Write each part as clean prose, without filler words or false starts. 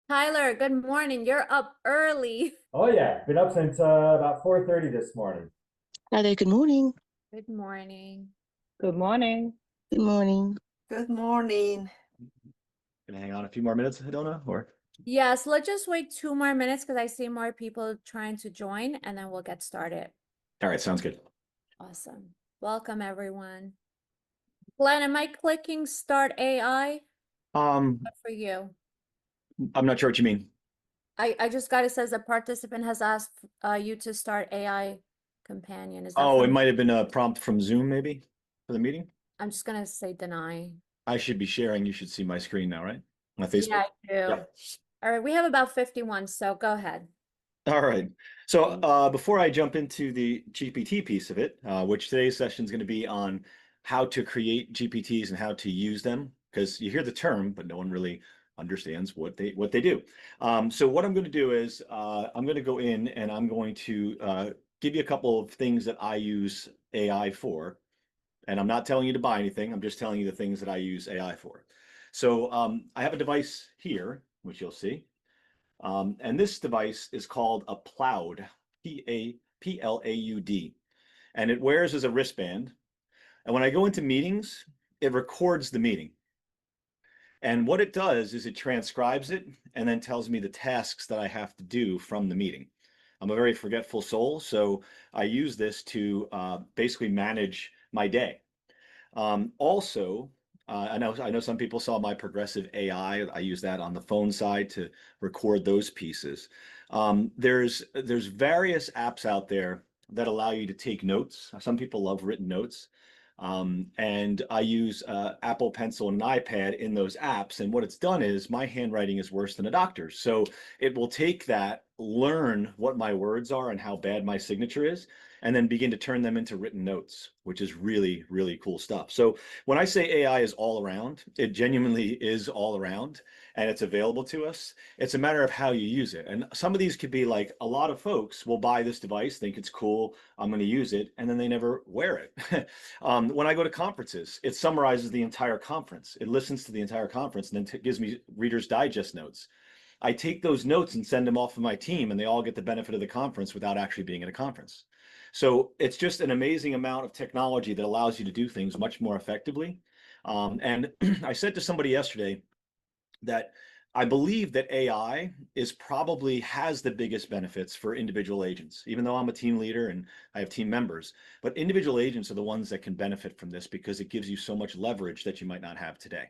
Tyler, good morning. You're up early. Oh yeah, been up since about 4:30 this morning. Hi there, good morning. Good morning. Good morning. Good morning. Good morning. Gonna hang on a few more minutes, Donna, or? Yes, let's just wait 2 more minutes because I see more people trying to join and then we'll get started. All right, sounds good. Awesome. Welcome, everyone. Glenn, am I clicking start AI? Um, Good for you. I'm not sure what you mean. I just got it says a participant has asked you to start AI companion. Is that Oh, it from? might have been a prompt from Zoom, maybe, for the meeting. I'm just gonna say deny. I should be sharing. You should see my screen now, right? My Yeah, Facebook. I do. Yep. All right, we have about 51, so go ahead. All right. So before I jump into the GPT piece of it, which today's session is going to be on how to create GPTs and how to use them, because you hear the term, but no one really understands what they do. So what I'm going to do is I'm going to go in and I'm going to give you a couple of things that I use AI for. And I'm not telling you to buy anything. I'm just telling you the things that I use AI for. So I have a device here, which you'll see. And this device is called a Plaud, Plaud, and it wears as a wristband. And when I go into meetings, it records the meeting. And what it does is it transcribes it and then tells me the tasks that I have to do from the meeting. I'm a very forgetful soul, so I use this to basically manage my day. Also, I know some people saw my progressive AI. I use that on the phone side to record those pieces. There's various apps out there that allow you to take notes. Some people love written notes. And I use Apple Pencil and an iPad in those apps. And what it's done is my handwriting is worse than a doctor's. So it will take that, learn what my words are and how bad my signature is, and then begin to turn them into written notes, which is really, really cool stuff. So when I say AI is all around, it genuinely is all around and it's available to us. It's a matter of how you use it. And some of these could be like a lot of folks will buy this device, think it's cool, I'm going to use it, and then they never wear it. When I go to conferences, it summarizes the entire conference. It listens to the entire conference and then gives me Reader's Digest notes. I take those notes and send them off to my team, and they all get the benefit of the conference without actually being at a conference. So it's just an amazing amount of technology that allows you to do things much more effectively. And I said to somebody yesterday that I believe that AI is probably has the biggest benefits for individual agents, even though I'm a team leader and I have team members. But individual agents are the ones that can benefit from this because it gives you so much leverage that you might not have today.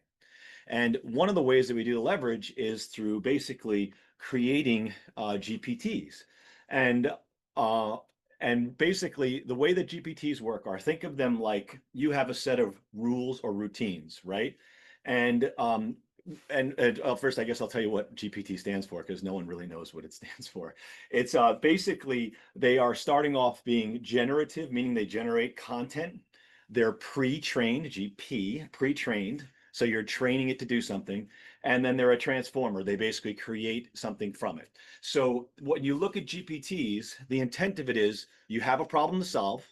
And one of the ways that we do the leverage is through basically creating GPTs. And uh, and basically the way that GPTs work are think of them like you have a set of rules or routines, right? And first, I guess I'll tell you what GPT stands for because no one really knows what it stands for. It's basically they are starting off being generative, meaning they generate content. They're pre-trained, GP, pre-trained. So you're training it to do something. And then they're a transformer. They basically create something from it. So when you look at GPTs, the intent of it is you have a problem to solve,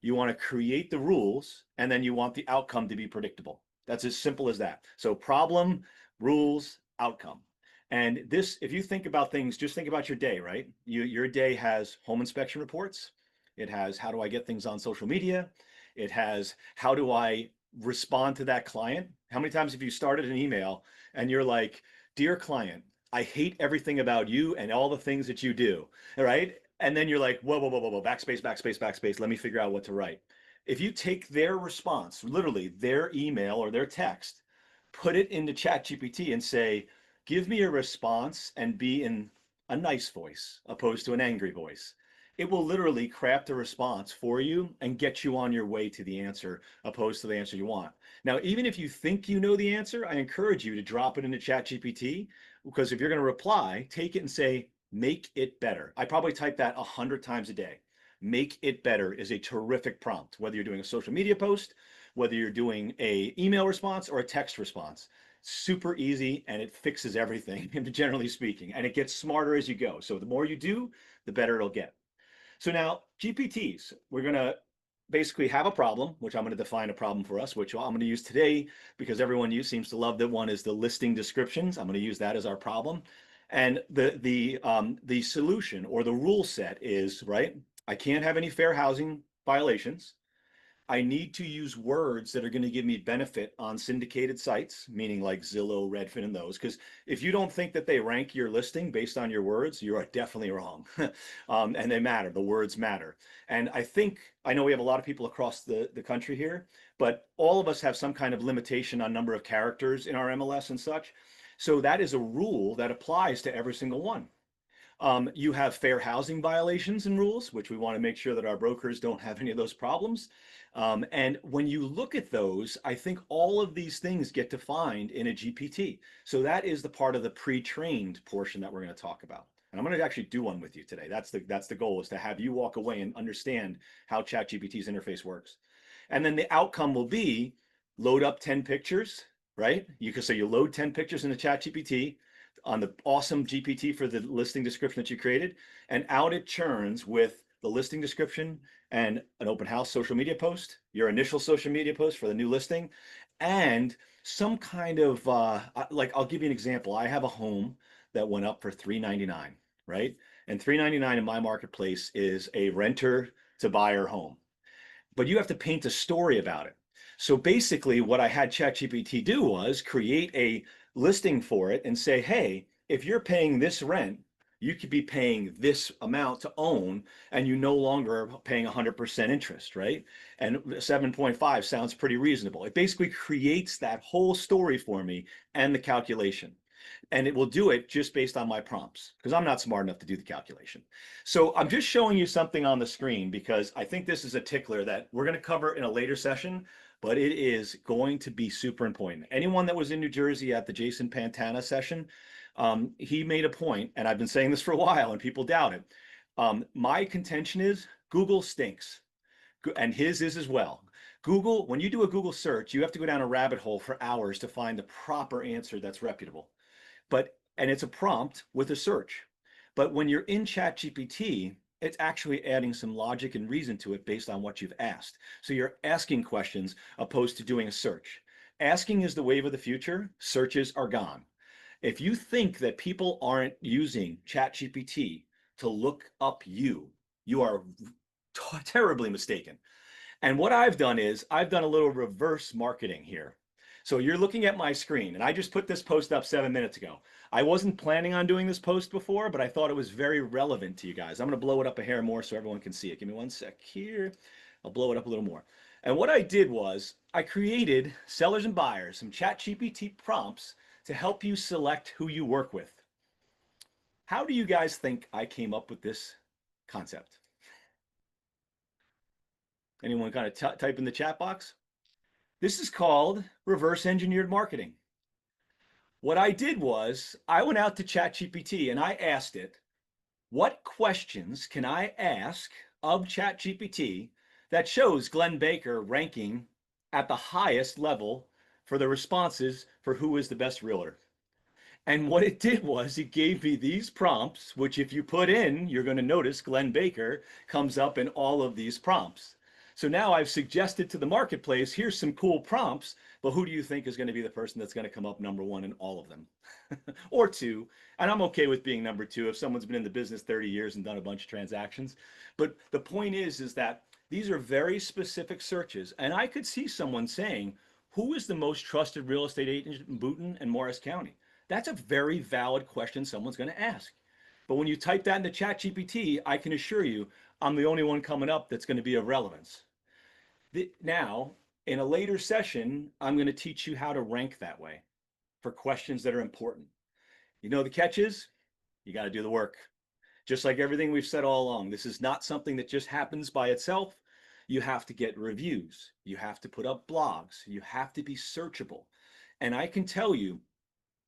you want to create the rules, and then you want the outcome to be predictable. That's as simple as that. So problem, rules, outcome. And this, if you think about things, just think about your day, right? Your day has home inspection reports. It has how do I get things on social media? It has how do I respond to that client? How many times have you started an email and you're like, dear client, I hate everything about you and all the things that you do, right? And then you're like, whoa, whoa, whoa, whoa, whoa, backspace, backspace, backspace. Let me figure out what to write. If you take their response, literally their email or their text, put it into ChatGPT and say, give me a response and be in a nice voice opposed to an angry voice. It will literally craft a response for you and get you on your way to the answer opposed to the answer you want. Now, even if you think you know the answer, I encourage you to drop it into ChatGPT because if you're going to reply, take it and say, make it better. I probably type that 100 times a day. Make it better is a terrific prompt, whether you're doing a social media post, whether you're doing a email response or a text response. Super easy and it fixes everything, generally speaking, and it gets smarter as you go. So the more you do, the better it'll get. So now GPTs, we're going to basically have a problem, which I'm going to define a problem for us, which I'm going to use today because everyone seems to love that one is the listing descriptions. I'm going to use that as our problem. And the solution or the rule set is, right, I can't have any fair housing violations. I need to use words that are going to give me benefit on syndicated sites, meaning like Zillow, Redfin, and those. Because if you don't think that they rank your listing based on your words, you are definitely wrong. And they matter. The words matter. And I know we have a lot of people across the country here, but all of us have some kind of limitation on number of characters in our MLS and such. So that is a rule that applies to every single one. You have fair housing violations and rules, which we want to make sure that our brokers don't have any of those problems. And when you look at those, I think all of these things get defined in a GPT. So that is the part of the pre-trained portion that we're going to talk about. And I'm going to actually do one with you today. That's the goal, is to have you walk away and understand how ChatGPT's interface works. And then the outcome will be load up 10 pictures, right? So you load 10 pictures into ChatGPT on the awesome GPT for the listing description that you created, and out it churns with the listing description and an open house social media post, your initial social media post for the new listing, and some kind of like, I'll give you an example. I have a home that went up for $399, right? And $399 in my marketplace is a renter to buyer home, but you have to paint a story about it. So basically what I had ChatGPT do was create a listing for it and say, hey, if you're paying this rent, you could be paying this amount to own, and you no longer are paying 100% interest, right? And 7.5 sounds pretty reasonable. It basically creates that whole story for me and the calculation. And it will do it just based on my prompts, because I'm not smart enough to do the calculation. So I'm just showing you something on the screen because I think this is a tickler that we're going to cover in a later session, but it is going to be super important. Anyone that was in New Jersey at the Jason Pantana session, he made a point, and I've been saying this for a while and people doubt it. My contention is Google stinks, and his is as well. Google, when you do a Google search, you have to go down a rabbit hole for hours to find the proper answer that's reputable. And it's a prompt with a search. But when you're in ChatGPT, it's actually adding some logic and reason to it based on what you've asked. So you're asking questions opposed to doing a search. Asking is the wave of the future. Searches are gone. If you think that people aren't using ChatGPT to look up you are terribly mistaken. And what I've done is I've done a little reverse marketing here. So you're looking at my screen, and I just put this post up 7 minutes ago. I wasn't planning on doing this post before, but I thought it was very relevant to you guys. I'm going to blow it up a hair more so everyone can see it. Give me one sec here. I'll blow it up a little more. And what I did was I created sellers and buyers, some ChatGPT prompts to help you select who you work with. How do you guys think I came up with this concept? Anyone kind of type in the chat box? This is called reverse engineered marketing. What I did was I went out to ChatGPT and I asked it, what questions can I ask of ChatGPT that shows Glenn Baker ranking at the highest level for the responses for who is the best realtor? And what it did was it gave me these prompts, which if you put in, you're going to notice Glenn Baker comes up in all of these prompts. So now I've suggested to the marketplace, here's some cool prompts, but who do you think is going to be the person that's going to come up number one in all of them? Or two, and I'm okay with being number two if someone's been in the business 30 years and done a bunch of transactions. But the point is that these are very specific searches, and I could see someone saying, who is the most trusted real estate agent in Boonton and Morris County? That's a very valid question someone's going to ask. But when you type that into ChatGPT, I can assure you I'm the only one coming up that's going to be of relevance. Now, in a later session, I'm going to teach you how to rank that way for questions that are important. You know, the catch is you got to do the work. Just like everything we've said all along, this is not something that just happens by itself. You have to get reviews. You have to put up blogs. You have to be searchable. And I can tell you,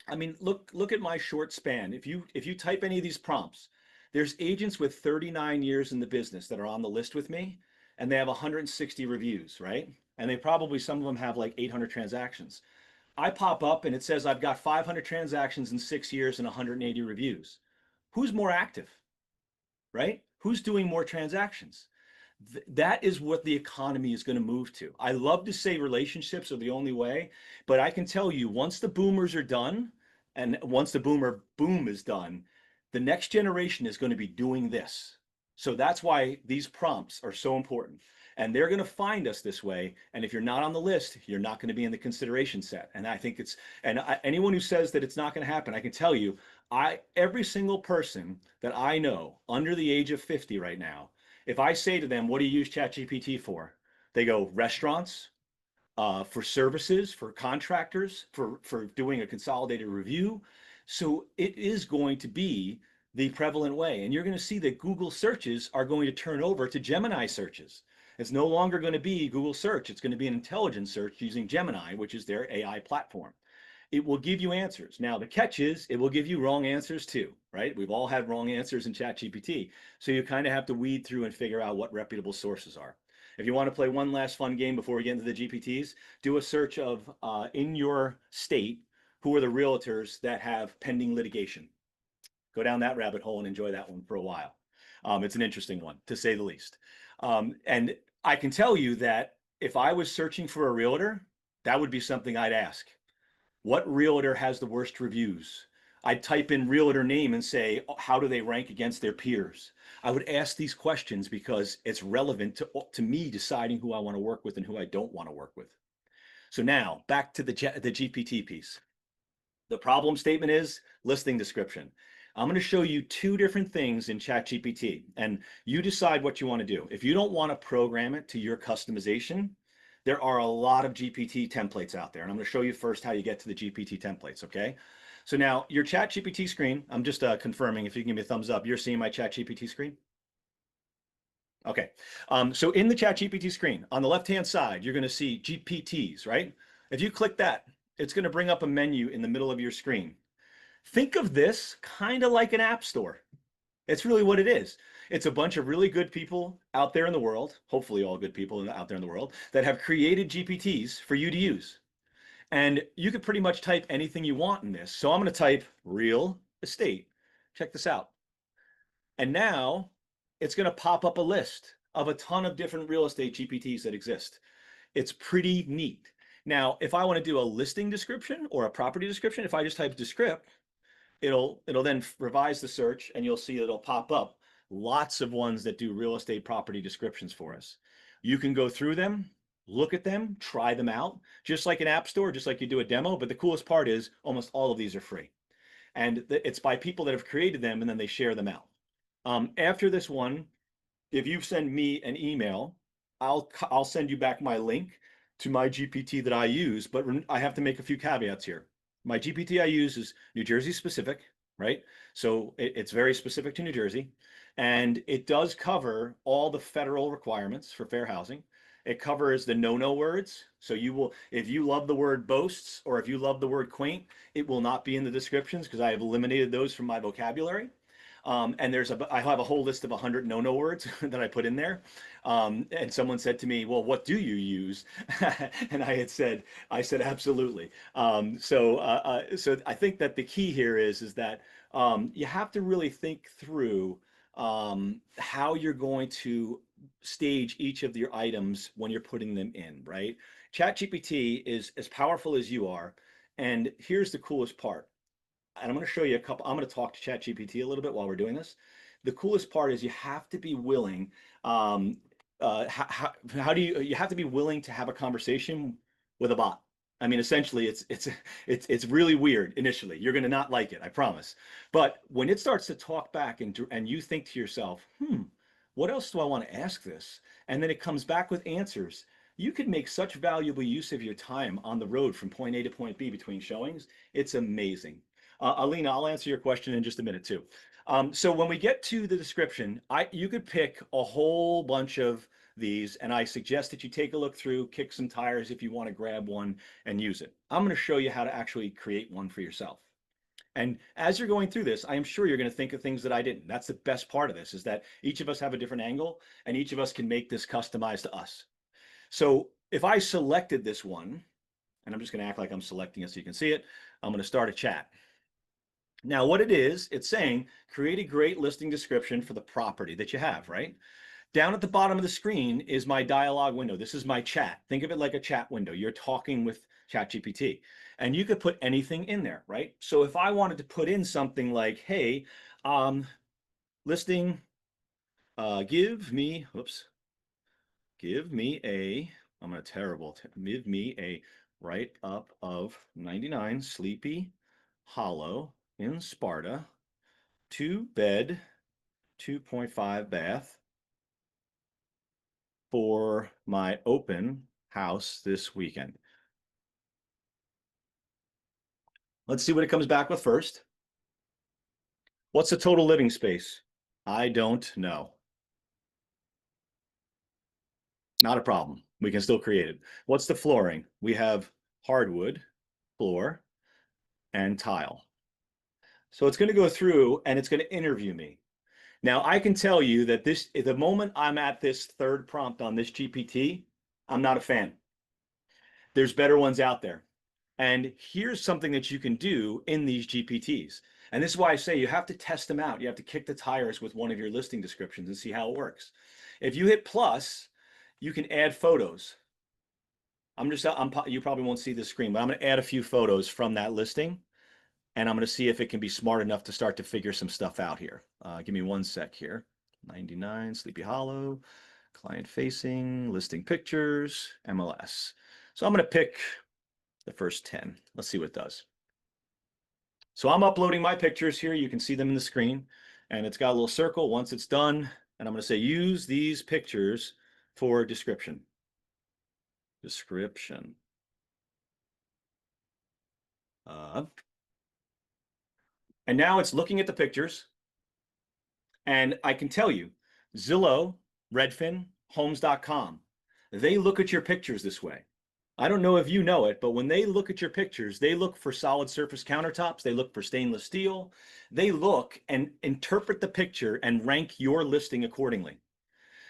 I mean, look at my short span. If you type any of these prompts, there's agents with 39 years in the business that are on the list with me, and they have 160 reviews, right? And they probably, some of them have like 800 transactions. I pop up and it says I've got 500 transactions in 6 years and 180 reviews. Who's more active, right? Who's doing more transactions? That is what the economy is going to move to. I love to say relationships are the only way, but I can tell you once the boomers are done, and once the boomer boom is done, the next generation is going to be doing this. So that's why these prompts are so important. And they're going to find us this way. And if you're not on the list, you're not going to be in the consideration set. And I think anyone who says that it's not going to happen, I can tell you, every single person that I know under the age of 50 right now, if I say to them, what do you use ChatGPT for? They go, restaurants, for services, for contractors, for doing a consolidated review. So it is going to be the prevalent way. And you're going to see that Google searches are going to turn over to Gemini searches. It's no longer going to be Google search. It's going to be an intelligent search using Gemini, which is their AI platform. It will give you answers. Now, the catch is it will give you wrong answers too, right? We've all had wrong answers in ChatGPT. So you kind of have to weed through and figure out what reputable sources are. If you want to play one last fun game before we get into the GPTs, do a search of in your state, who are the realtors that have pending litigation? Go down that rabbit hole and enjoy that one for a while. It's an interesting one, to say the least. And I can tell you that if I was searching for a realtor, that would be something I'd ask. What realtor has the worst reviews? I'd type in realtor name and say, how do they rank against their peers? I would ask these questions because it's relevant to me deciding who I want to work with and who I don't want to work with. So now back to the GPT piece. The problem statement is listing description. I'm going to show you two different things in ChatGPT, and you decide what you want to do. If you don't want to program it to your customization, there are a lot of GPT templates out there, and I'm going to show you first how you get to the GPT templates, okay? So now your ChatGPT screen, I'm just confirming if you can give me a thumbs up, you're seeing my ChatGPT screen? Okay, so in the ChatGPT screen, on the left-hand side, you're going to see GPTs, right? If you click that, it's going to bring up a menu in the middle of your screen. Think of this kind of like an app store. It's really what it is. It's a bunch of really good people out there in the world, hopefully all good people out there in the world, that have created GPTs for you to use. And you could pretty much type anything you want in this. So I'm going to type real estate. Check this out. And now it's going to pop up a list of a ton of different real estate GPTs that exist. It's pretty neat. Now, if I want to do a listing description or a property description, if I just type descript, it'll then revise the search and you'll see it'll pop up lots of ones that do real estate property descriptions for us. You can go through them, look at them, try them out, just like an app store, just like you do a demo. But the coolest part is almost all of these are free. And it's by people that have created them and then they share them out. After this one, if you send me an email, I'll send you back my link to my GPT that I use, but I have to make a few caveats here. My GPT I use is New Jersey specific, right? So it's very specific to New Jersey, and it does cover all the federal requirements for fair housing. It covers the no-no words. So if you love the word boasts or if you love the word quaint, it will not be in the descriptions because I have eliminated those from my vocabulary. And I have a whole list of 100 no-no words that I put in there. And someone said to me, well, what do you use? And I said, absolutely. So I think that the key here is that you have to really think through how you're going to stage each of your items when you're putting them in, right? ChatGPT is as powerful as you are. And here's the coolest part. And I'm going to show you a couple. I'm going to talk to ChatGPT a little bit while we're doing this. The coolest part is you have to be willing. How do you have to be willing to have a conversation with a bot? I mean, essentially, it's really weird initially. You're going to not like it, I promise. But when it starts to talk back and you think to yourself, what else do I want to ask this? And then it comes back with answers. You could make such valuable use of your time on the road from point A to point B between showings. It's amazing. Alina, I'll answer your question in just a minute too. So when we get to the description, you could pick a whole bunch of these, and I suggest that you take a look through, kick some tires if you want to grab one and use it. I'm going to show you how to actually create one for yourself. And as you're going through this, I am sure you're going to think of things that I didn't. That's the best part of this, is that each of us have a different angle, and each of us can make this customized to us. So if I selected this one, and I'm just going to act like I'm selecting it so you can see it, I'm going to start a chat. Now, what it is, it's saying, create a great listing description for the property that you have, right? Down at the bottom of the screen is my dialog window. This is my chat. Think of it like a chat window. You're talking with ChatGPT, and you could put anything in there, right? So if I wanted to put in something like, hey, listing, give me a, I'm a terrible, give me a write up of 99 Sleepy Hollow in Sparta, 2-bed, 2.5 bath for my open house this weekend. Let's see what it comes back with first. What's the total living space? I don't know. Not a problem. We can still create it. What's the flooring? We have hardwood floor and tile. So it's going to go through and it's going to interview me. Now I can tell you that the moment I'm at this third prompt on this GPT, I'm not a fan. There's better ones out there. And here's something that you can do in these GPTs. And this is why I say you have to test them out. You have to kick the tires with one of your listing descriptions and see how it works. If you hit plus, you can add photos. You probably won't see the screen, but I'm going to add a few photos from that listing. And I'm going to see if it can be smart enough to start to figure some stuff out here. Give me one sec here. 99 Sleepy Hollow, client facing, listing pictures, MLS. So I'm going to pick the first 10. Let's see what it does. So I'm uploading my pictures here. You can see them in the screen, and it's got a little circle once it's done. And I'm going to say, use these pictures for description. Description. And now it's looking at the pictures. And I can tell you, Zillow, Redfin, Homes.com, they look at your pictures this way. I don't know if you know it, but when they look at your pictures, they look for solid surface countertops. They look for stainless steel. They look and interpret the picture and rank your listing accordingly.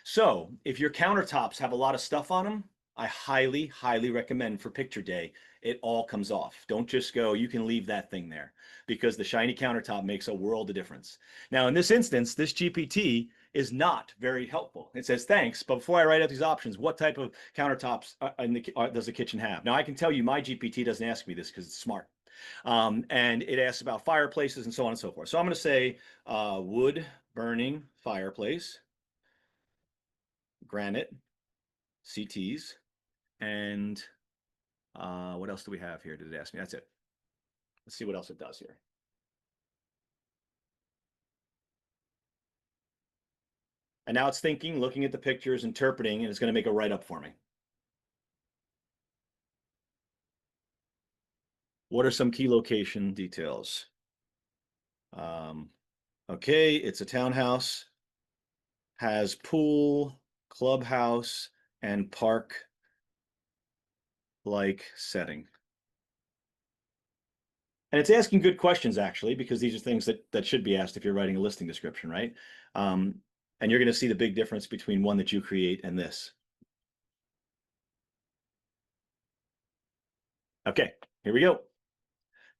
So if your countertops have a lot of stuff on them, I highly, highly recommend for picture day, it all comes off. Don't just go, you can leave that thing there, because the shiny countertop makes a world of difference. Now, in this instance, this GPT is not very helpful. It says, thanks, but before I write out these options, what type of countertops does the kitchen have? Now, I can tell you my GPT doesn't ask me this because it's smart. And it asks about fireplaces and so on and so forth. So I'm going to say wood burning fireplace, granite, CTs, and what else do we have here? Did it ask me? That's it. Let's see what else it does here. And now it's thinking, looking at the pictures, interpreting, and it's going to make a write-up for me. What are some key location details? Okay, it's a townhouse, has pool, clubhouse, and park-like setting. And it's asking good questions, actually, because these are things that should be asked if you're writing a listing description, right? And you're going to see the big difference between one that you create and this. Okay, here we go.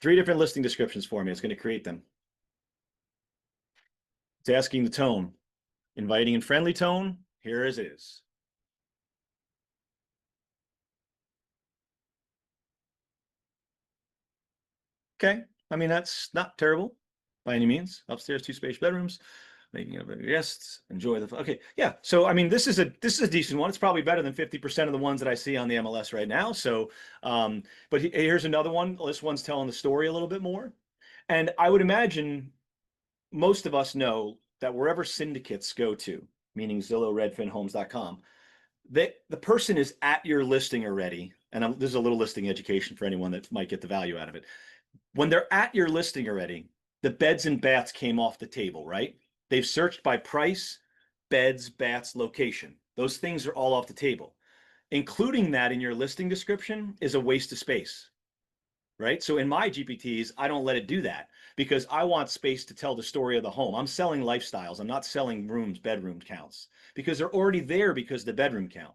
3 different listing descriptions for me. It's going to create them. It's asking the tone. Inviting and friendly tone. Here it is. Okay, I mean, that's not terrible by any means. Upstairs, 2 spacious bedrooms, making it available to guests, enjoy the, okay, yeah. So, I mean, this is a decent one. It's probably better than 50% of the ones that I see on the MLS right now. So, but here's another one. This one's telling the story a little bit more. And I would imagine most of us know that wherever syndicates go to, meaning Zillow, Redfin, Homes.com, the person is at your listing already. And this is a little listing education for anyone that might get the value out of it. When they're at your listing already, the beds and baths came off the table, right? They've searched by price, beds, baths, location. Those things are all off the table. Including that in your listing description is a waste of space, right? So in my GPTs, I don't let it do that because I want space to tell the story of the home. I'm selling lifestyles. I'm not selling rooms, bedroom counts, because they're already there because of the bedroom count.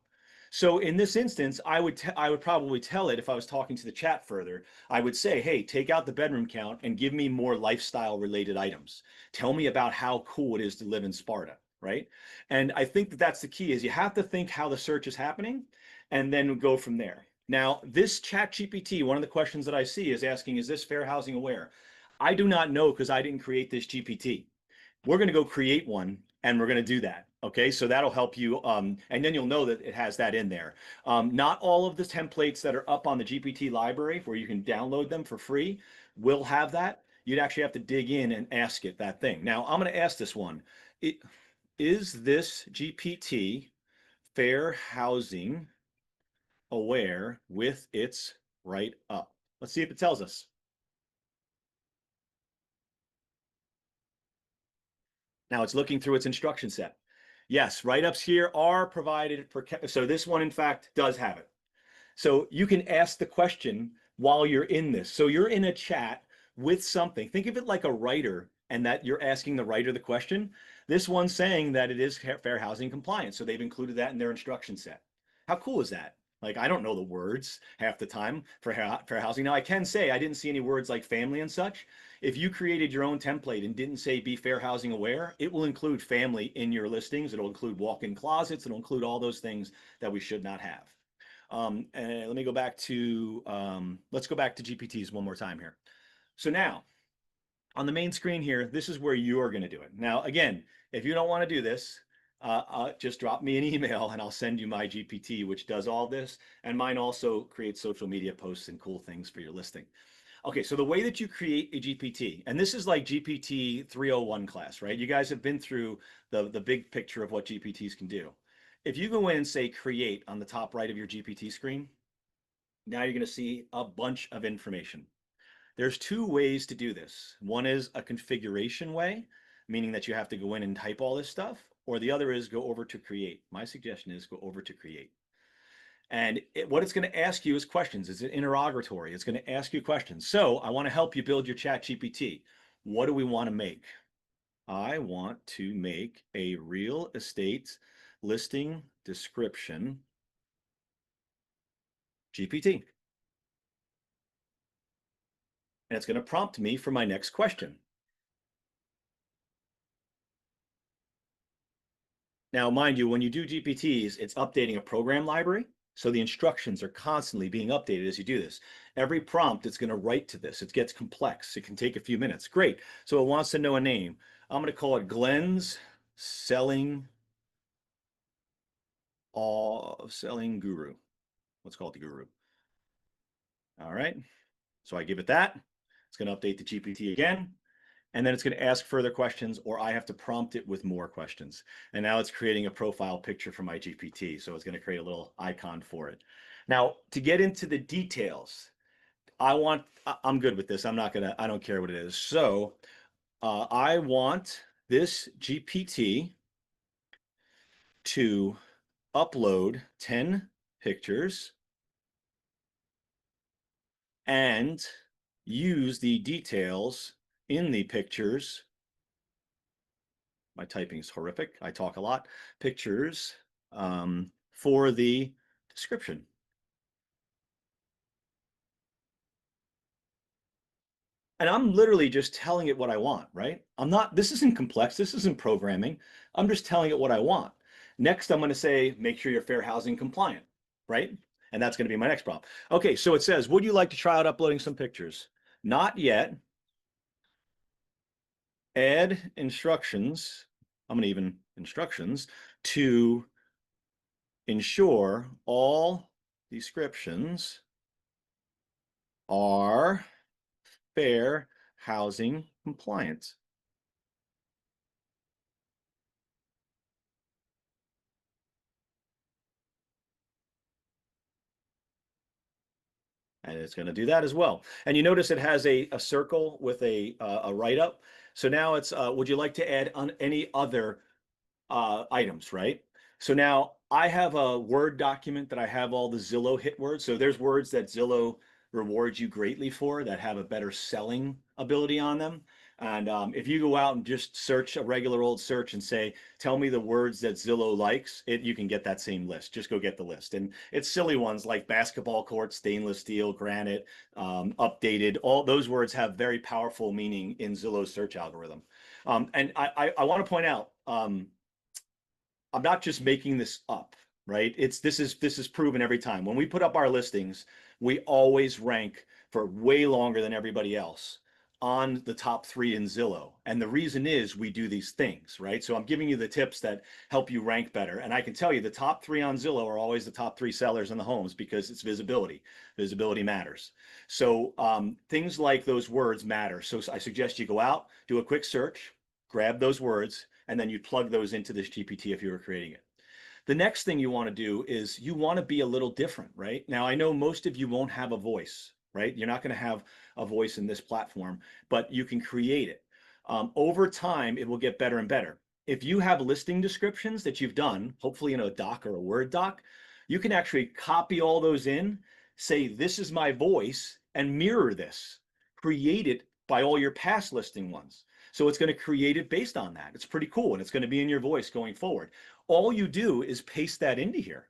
So in this instance, I would probably tell it, if I was talking to the chat further, I would say, hey, take out the bedroom count and give me more lifestyle related items. Tell me about how cool it is to live in Sparta, right? And I think that that's the key is you have to think how the search is happening and then go from there. Now, this chat GPT, one of the questions that I see is asking, is this fair housing aware? I do not know because I didn't create this GPT. We're going to go create one and we're going to do that. Okay, so that'll help you. And then you'll know that it has that in there. Not all of the templates that are up on the GPT library where you can download them for free will have that. You'd actually have to dig in and ask it that thing. Now, I'm going to ask this one. Is this GPT fair housing aware with its write up? Let's see if it tells us. Now it's looking through its instruction set. Yes, write-ups here are provided for, so this one in fact does have it. So you can ask the question while you're in this. So you're in a chat with something. Think of it like a writer and that you're asking the writer the question. This one's saying that it is fair housing compliant. So they've included that in their instruction set. How cool is that? Like, I don't know the words half the time for fair housing. Now I can say I didn't see any words like family and such. If you created your own template and didn't say be fair housing aware, it will include family in your listings. It'll include walk-in closets. It'll include all those things that we should not have. And let me go back to, let's go back to GPTs one more time here. So now on the main screen here, this is where you're going to do it. Now, again, if you don't want to do this, just drop me an email and I'll send you my GPT, which does all this. And mine also creates social media posts and cool things for your listing. Okay, so the way that you create a GPT, and this is like GPT 301 class, right? You guys have been through the big picture of what GPTs can do. If you go in and say create on the top right of your GPT screen, now you're going to see a bunch of information. There's two ways to do this. One is a configuration way, meaning that you have to go in and type all this stuff, or the other is go over to create. My suggestion is go over to create. And what it's going to ask you is questions. It's an interrogatory. It's going to ask you questions. So I want to help you build your chat GPT. What do we want to make? I want to make a real estate listing description GPT. And it's going to prompt me for my next question. Now, mind you, when you do GPTs, it's updating a program library. So the instructions are constantly being updated as you do this. Every prompt, it's going to write to this. It gets complex. It can take a few minutes. Great. So it wants to know a name. I'm going to call it Glen's Selling Guru. Let's call it the Guru. All right. So I give it that. It's going to update the GPT again. And then it's going to ask further questions, or I have to prompt it with more questions. And now it's creating a profile picture for my GPT. So it's going to create a little icon for it. Now, to get into the details, I'm good with this. I don't care what it is. So I want this GPT to upload 10 pictures and use the details in the pictures. My typing is horrific. I talk a lot. Pictures for the description. And I'm literally just telling it what I want, right? This isn't complex. This isn't programming. I'm just telling it what I want. Next, I'm going to say, make sure you're fair housing compliant, right? And that's going to be my next prompt. Okay, so it says, would you like to try out uploading some pictures? Not yet. Add instructions. I'm going to even instructions to ensure all descriptions are fair housing compliant. And it's going to do that as well. And you notice it has a circle with a write-up. So now it's, would you like to add on any other items, right? So now I have a Word document that I have all the Zillow hit words. So there's words that Zillow rewards you greatly for that have a better selling ability on them. And if you go out and just search a regular old search and say, tell me the words that Zillow likes, you can get that same list. Just go get the list. And it's silly ones like basketball court, stainless steel, granite, updated. All those words have very powerful meaning in Zillow's search algorithm. And I want to point out, I'm not just making this up, right? This is proven every time. When we put up our listings, we always rank for way longer than everybody else on the top 3 in Zillow. And the reason is we do these things, right? So I'm giving you the tips that help you rank better. And I can tell you the top 3 on Zillow are always the top 3 sellers in the homes because it's visibility. Visibility matters. So things like those words matter. So I suggest you go out, do a quick search, grab those words, and then you plug those into this GPT if you were creating it. The next thing you want to do is you want to be a little different, right? Now, I know most of you won't have a voice, right? You're not going to have a voice in this platform, but you can create it. Over time, it will get better and better. If you have listing descriptions that you've done, hopefully in a doc or a Word doc, you can actually copy all those in, say, this is my voice, and mirror this. Create it by all your past listing ones. So it's going to create it based on that. It's pretty cool, and it's going to be in your voice going forward. All you do is paste that into here.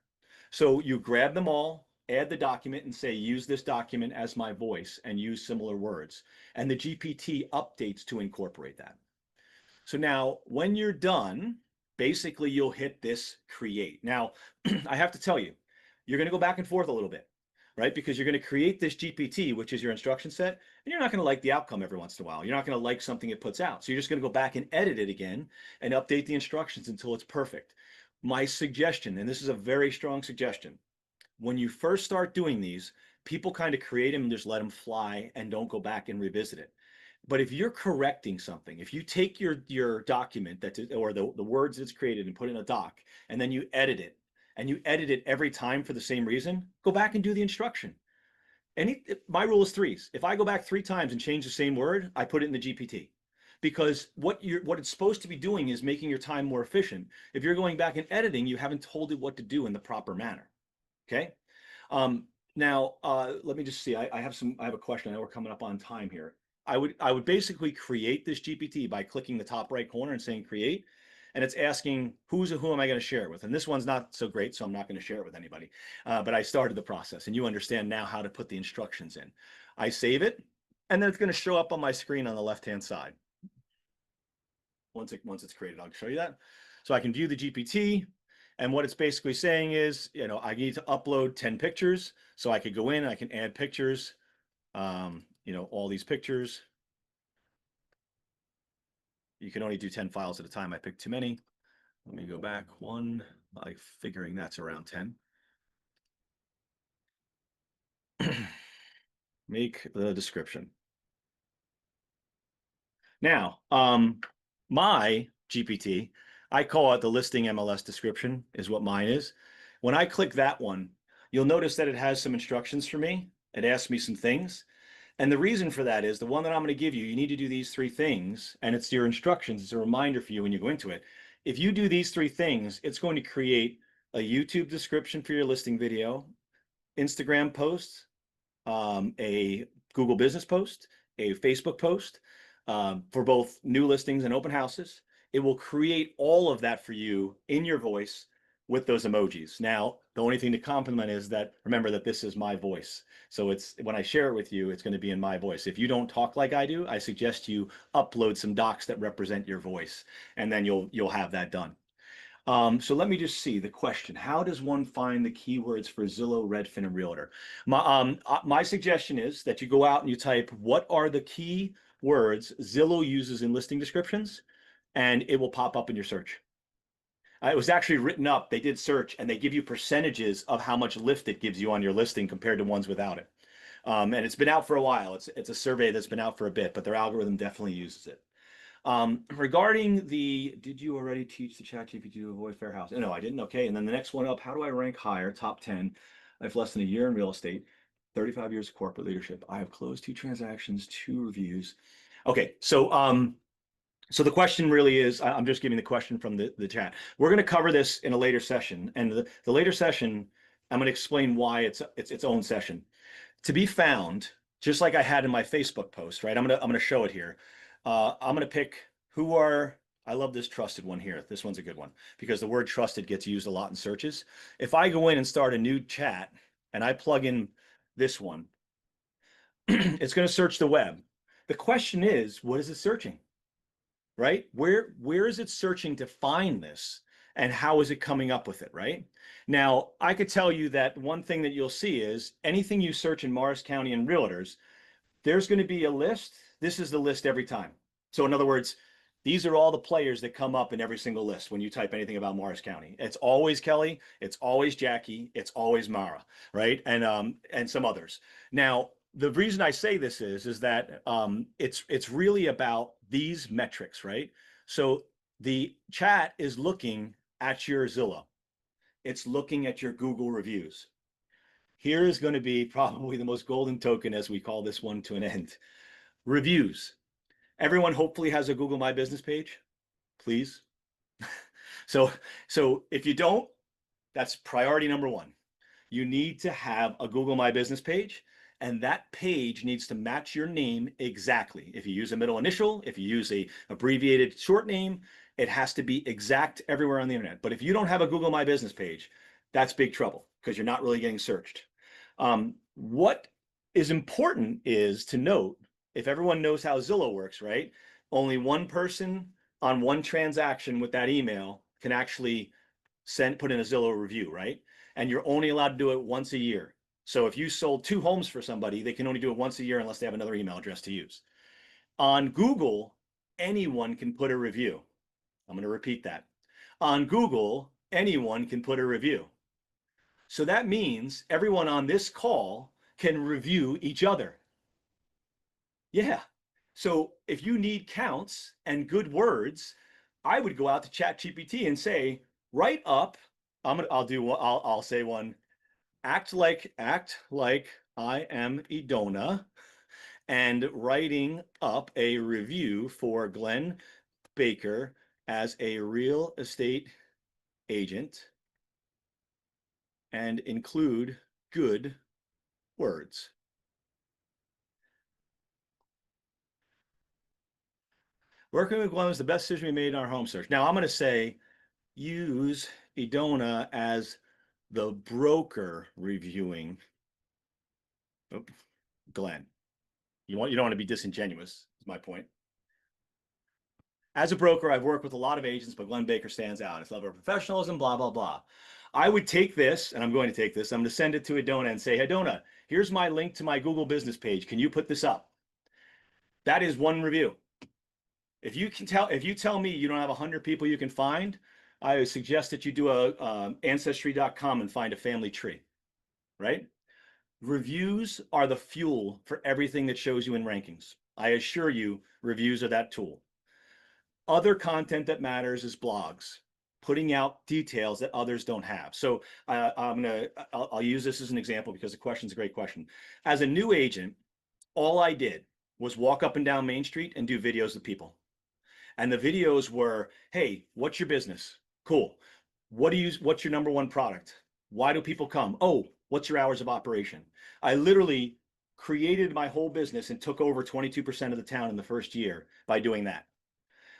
So you grab them all, add the document and say, use this document as my voice and use similar words. And the GPT updates to incorporate that. So now when you're done, basically you'll hit this create. Now, I have to tell you, you're going to go back and forth a little bit, right? Because you're going to create this GPT, which is your instruction set, and you're not going to like the outcome every once in a while. You're not going to like something it puts out. So you're just going to go back and edit it again and update the instructions until it's perfect. My suggestion, and this is a very strong suggestion, when you first start doing these, people kind of create them and just let them fly and don't go back and revisit it. But if you're correcting something, if you take your document or the words it's created and put in a doc, and then you edit it, and you edit it every time for the same reason, go back and do the instruction. My rule is 3s. If I go back 3 times and change the same word, I put it in the GPT. Because what it's supposed to be doing is making your time more efficient. If you're going back and editing, you haven't told it what to do in the proper manner. Okay. Now, let me just see. I have a question. I know we're coming up on time here. I would basically create this GPT by clicking the top right corner and saying create, and it's asking who am I going to share it with? And this one's not so great, so I'm not going to share it with anybody. But I started the process, and you understand now how to put the instructions in. I save it, and then it's going to show up on my screen on the left-hand side. Once it's created, I'll show you that. So I can view the GPT. And what it's basically saying is, I need to upload 10 pictures. So I could go in, I can add pictures, all these pictures. You can only do 10 files at a time. I picked too many. Let me go back one, like figuring that's around 10. Make the description. Now, my GPT, I call it the listing MLS description is what mine is. When I click that one, you'll notice that it has some instructions for me. It asks me some things. And the reason for that is the one that I'm going to give you, you need to do these 3 things, and it's your instructions. It's a reminder for you when you go into it. If you do these 3 things, it's going to create a YouTube description for your listing video, Instagram post, a Google business post, a Facebook post, for both new listings and open houses. It will create all of that for you in your voice with those emojis. Now, the only thing to compliment is that, remember that this is my voice. So when I share it with you, it's going to be in my voice. If you don't talk like I do, I suggest you upload some docs that represent your voice, and then you'll have that done. So let me just see the question. How does one find the keywords for Zillow, Redfin, and Realtor? My suggestion is that you go out and you type, what are the key words Zillow uses in listing descriptions? And it will pop up in your search. It was actually written up. They did search, and they give you percentages of how much lift it gives you on your listing compared to ones without it. And it's been out for a while. It's a survey that's been out for a bit, but their algorithm definitely uses it. Regarding did you already teach the ChatGPT to avoid fair house? No, I didn't. Okay. And then the next one up, how do I rank higher? Top 10. I have less than a year in real estate, 35 years of corporate leadership. I have closed 2 transactions, 2 reviews. Okay. So the question really is, I'm just giving the question from the chat. We're going to cover this in a later session, and the later session, I'm going to explain why it's its own session. To be found, just like I had in my Facebook post, right? I'm gonna show it here. I'm gonna pick I love this trusted one here. This one's a good one because the word trusted gets used a lot in searches. If I go in and start a new chat and I plug in this one, it's going to search the web. The question is, what is it searching? Right? Where is it searching to find this? and how is it coming up with it, right? Now, I could tell you that one thing that you'll see is anything you search in Morris County and realtors, there's going to be a list. This is the list every time. So in other words, these are all the players that come up in every single list when you type anything about Morris County. It's always Kelly, it's always Jackie, it's always Mara, right? And some others. Now, the reason I say this is that it's really about these metrics, right? So the chat is looking at your Zillow. It's looking at your Google reviews. Here is going to be probably the most golden token as we call this one to an end. Reviews. Everyone hopefully has a Google My Business page, please. So if you don't, that's priority number one. You need to have a Google My Business page, and that page needs to match your name exactly. If you use a middle initial, if you use a abbreviated short name, it has to be exact everywhere on the internet. But if you don't have a Google My Business page, that's big trouble because you're not really getting searched. What is important is to note, if everyone knows how Zillow works, right? Only one person on one transaction with that email can actually put in a Zillow review, right? And you're only allowed to do it once a year. So if you sold 2 homes for somebody, they can only do it once a year unless they have another email address to use. On Google, anyone can put a review. I'm going to repeat that. On Google, anyone can put a review. So that means everyone on this call can review each other. Yeah. So if you need counts and good words, I would go out to ChatGPT and say, write up. I'll say one. Act like I am Idona, and writing up a review for Glen Baker as a real estate agent and include good words. Working with Glen was the best decision we made in our home search. Now I'm going to say use Idona as the broker reviewing Glen. You don't want to be disingenuous, is my point. As a broker, I've worked with a lot of agents, but Glen Baker stands out. His level of professionalism, blah, blah, blah. I would take this, and I'm going to take this. I'm going to send it to Idona and say, Idona, here's my link to my Google business page. Can you put this up? That is one review. If you tell me you don't have 100 people you can find, I would suggest that you do ancestry.com and find a family tree, right? Reviews are the fuel for everything that shows you in rankings. I assure you, reviews are that tool. Other content that matters is blogs, putting out details that others don't have. So I'll use this as an example because the question's a great question. As a new agent, all I did was walk up and down Main Street and do videos of people. And the videos were, hey, what's your business? Cool. What's your number one product? Why do people come? Oh, what's your hours of operation? I literally created my whole business and took over 22% of the town in the first year by doing that.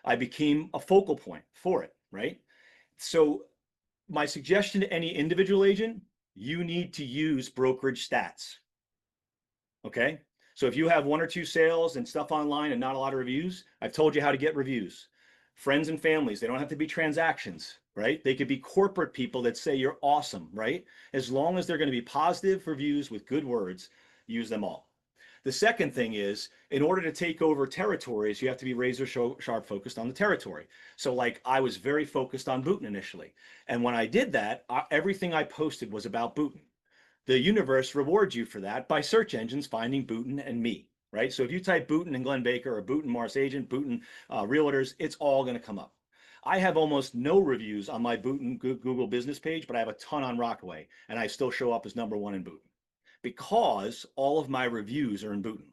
I became a focal point for it, right? So my suggestion to any individual agent, you need to use brokerage stats. Okay? So if you have 1 or 2 sales and stuff online and not a lot of reviews, I've told you how to get reviews. Friends and families, they don't have to be transactions, right? They could be corporate people that say you're awesome, right? As long as they're going to be positive reviews with good words, use them all. The second thing is, in order to take over territories, you have to be razor sharp focused on the territory. So like I was very focused on Booten initially. And when I did that, everything I posted was about Booten. The universe rewards you for that by search engines finding Booten and me, right? So if you type Booten and Glen Baker or Booten Morris Agent, Booten Realtors, it's all going to come up. I have almost no reviews on my Booten Google business page, but I have a ton on Rockaway, and I still show up as #1 in Booten because all of my reviews are in Booten,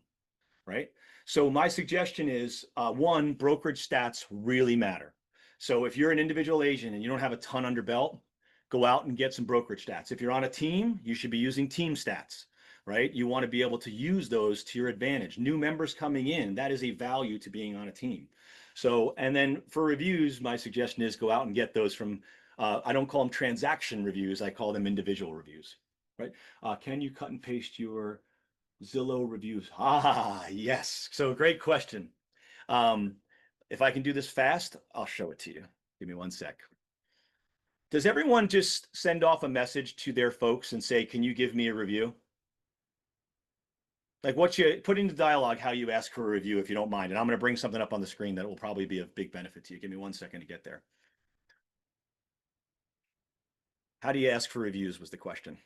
right? So my suggestion is, one, brokerage stats really matter. So if you're an individual agent and you don't have a ton under belt, go out and get some brokerage stats. If you're on a team, you should be using team stats, right? You want to be able to use those to your advantage. New members coming in, that is a value to being on a team. So, and then for reviews, my suggestion is go out and get those from, I don't call them transaction reviews, I call them individual reviews, right? Can you cut and paste your Zillow reviews? Ah, yes. So great question. If I can do this fast, I'll show it to you. Give me one sec. Does everyone just send off a message to their folks and say, can you give me a review? Like what you put into dialogue, how you ask for a review, if you don't mind. And I'm going to bring something up on the screen that will probably be of big benefit to you. Give me 1 second to get there. How do you ask for reviews was the question.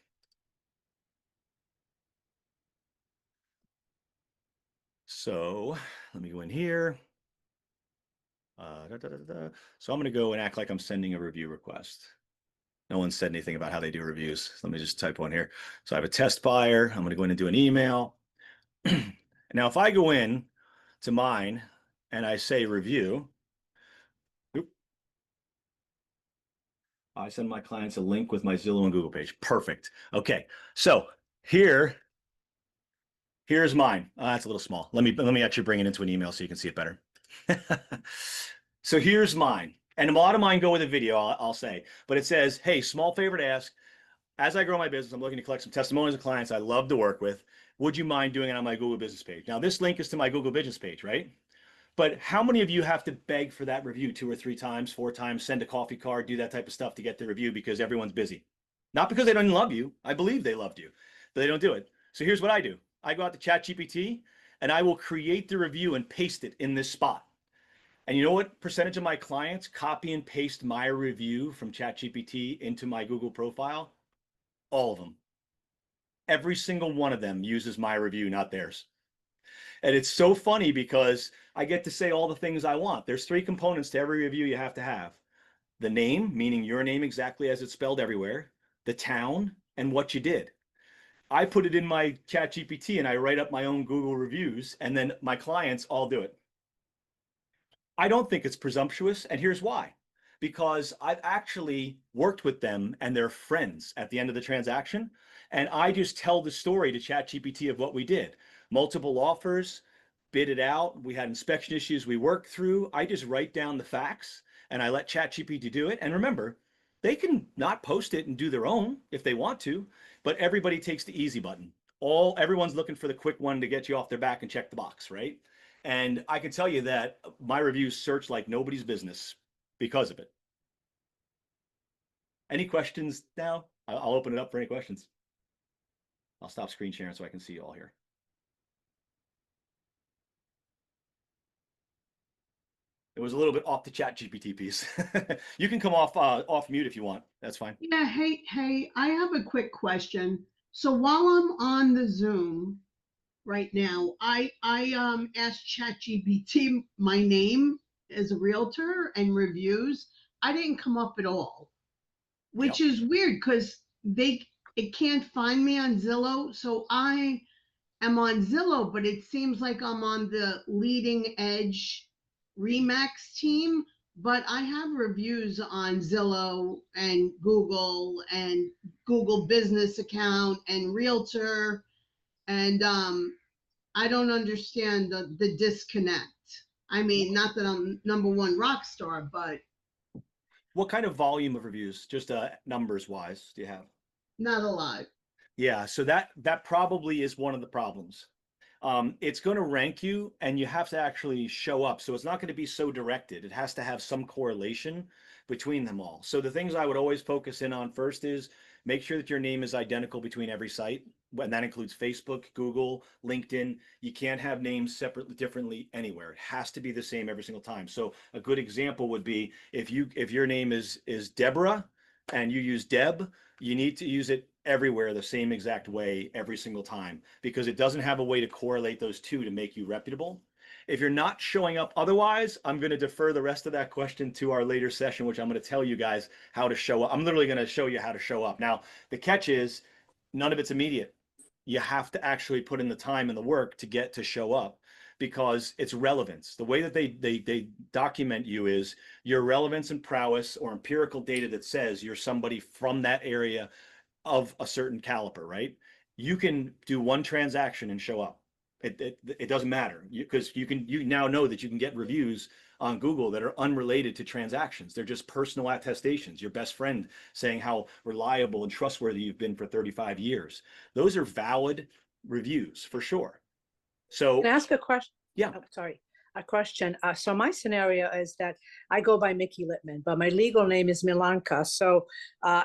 So let me go in here. So I'm going to go and act like I'm sending a review request. No one said anything about how they do reviews. So let me just type one here. So I have a test buyer. I'm going to go in and do an email. Now, if I go in to mine and I say review, I send my clients a link with my Zillow and Google page. Perfect. Okay. So here's mine. That's a little small. Let me actually bring it into an email so you can see it better. So here's mine. And a lot of mine go with a video, I'll say. But it says, hey, small favor to ask. As I grow my business, I'm looking to collect some testimonials of clients I love to work with. Would you mind doing it on my Google business page? Now, this link is to my Google business page, right? But how many of you have to beg for that review 2 or 3 times, 4 times, send a coffee card, do that type of stuff to get the review because everyone's busy? Not because they don't love you. I believe they loved you, but they don't do it. So here's what I do. I go out to ChatGPT and I will create the review and paste it in this spot. And you know what percentage of my clients copy and paste my review from ChatGPT into my Google profile? All of them. Every single one of them uses my review, not theirs. And it's so funny because I get to say all the things I want. There's 3 components to every review you have to have. The name, meaning your name exactly as it's spelled everywhere, the town, and what you did. I put it in my ChatGPT and I write up my own Google reviews, and then my clients all do it. I don't think it's presumptuous, and here's why. Because I've actually worked with them and they're friends at the end of the transaction, and I just tell the story to ChatGPT of what we did. Multiple offers, bid it out, we had inspection issues we worked through. I just write down the facts and I let ChatGPT do it. And remember, they can not post it and do their own if they want to, but everybody takes the easy button. Everyone's looking for the quick one to get you off their back and check the box, right? And I can tell you that my reviews search like nobody's business because of it. Any questions now? I'll open it up for any questions. I'll stop screen sharing so I can see you all here. It was a little bit off the ChatGPT piece. You can come off mute if you want. That's fine. Yeah, hey, I have a quick question. So while I'm on the Zoom right now, I asked ChatGPT my name as a realtor and reviews. I didn't come up at all, which is weird because it can't find me on Zillow. So I am on Zillow, but it seems like I'm on the leading edge Remax team. But I have reviews on Zillow and Google Business Account and Realtor, and I don't understand the disconnect. I mean, not that I'm #1 rock star, but What kind of volume of reviews, just numbers wise, do you have? not a lot. Yeah, so that probably is one of the problems. It's going to rank you and you have to actually show up. So it's not going to be so directed. It has to have some correlation between them all. So the things I would always focus in on first is make sure that your name is identical between every site. And that includes Facebook, Google, LinkedIn. You can't have names separately, differently anywhere. It has to be the same every single time. So a good example would be if your name is Deborah and you use Deb, you need to use it everywhere the same exact way every single time because it doesn't have a way to correlate those two to make you reputable. If you're not showing up otherwise, I'm going to defer the rest of that question to our later session, which I'm going to tell you guys how to show up. I'm literally going to show you how to show up. Now, the catch is none of it's immediate. You have to actually put in the time and the work to get to show up because it's relevance. The way that they document you is your relevance and prowess or empirical data that says you're somebody from that area of a certain caliber, right? You can do one transaction and show up. It doesn't matter because you now know that you can get reviews on Google that are unrelated to transactions. They're just personal attestations. Your best friend saying how reliable and trustworthy you've been for 35 years. Those are valid reviews for sure. So Can I ask a question? yeah. Oh, sorry. a question. So my scenario is that I go by Mickey Littman, but my legal name is Milanka. So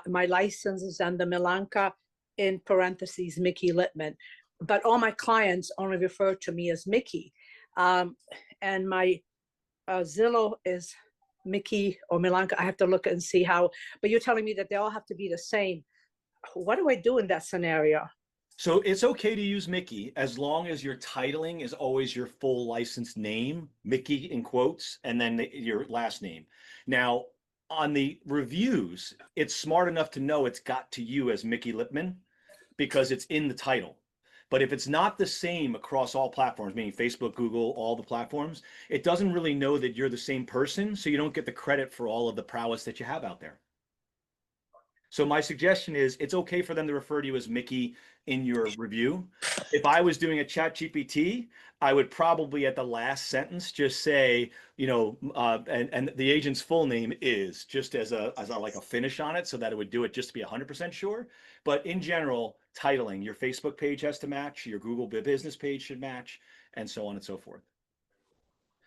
my license is under Milanka, in parentheses, Mickey Littman. But all my clients only refer to me as Mickey. And my Zillow is Mickey or Milanka. I have to look and see how, but you're telling me that they all have to be the same. What do I do in that scenario? So it's okay to use Mickey as long as your titling is always your full licensed name, Mickey in quotes, and then your last name. Now, on the reviews, it's smart enough to know it's got to you as Mickey Littman because it's in the title. But if it's not the same across all platforms, meaning Facebook, Google, all the platforms, it doesn't really know that you're the same person, so you don't get the credit for all of the prowess that you have out there. So my suggestion is it's okay for them to refer to you as Mickey in your review. If I was doing a chat GPT, I would probably at the last sentence just say, you know, and the agent's full name is, just as a like a finish on it, so that it would do it just to be 100% sure. But in general, titling, your Facebook page has to match, your Google business page should match, and so on and so forth.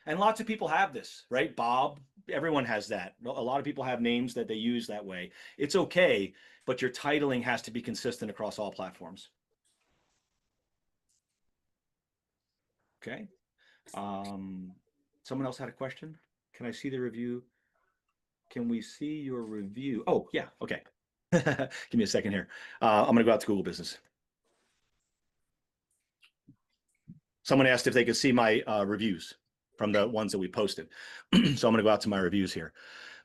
And lots of people have this, right? Bob, everyone has that. A lot of people have names that they use that way. It's okay, but your titling has to be consistent across all platforms. Okay. Someone else had a question? Can I see the review? Can we see your review? Oh, yeah. Okay. Give me a second here. I'm going to go out to Google Business. Someone asked if they could see my reviews from the ones that we posted. So I'm going to go out to my reviews here.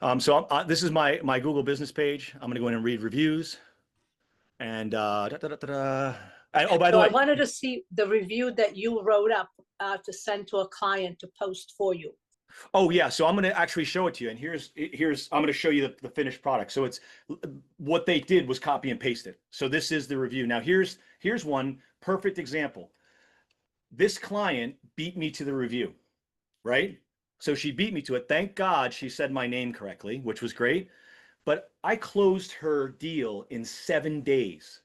This is my Google Business page. I'm going to go in and read reviews. And oh, by the So way, I wanted to see the review that you wrote up to send to a client to post for you. oh yeah, so I'm going to actually show it to you. And here's I'm going to show you the finished product. So it's what they did was copy and paste it. So this is the review. Now here's one perfect example. This client beat me to the review, right? So she beat me to it. Thank God she said my name correctly, which was great. But I closed her deal in 7 days.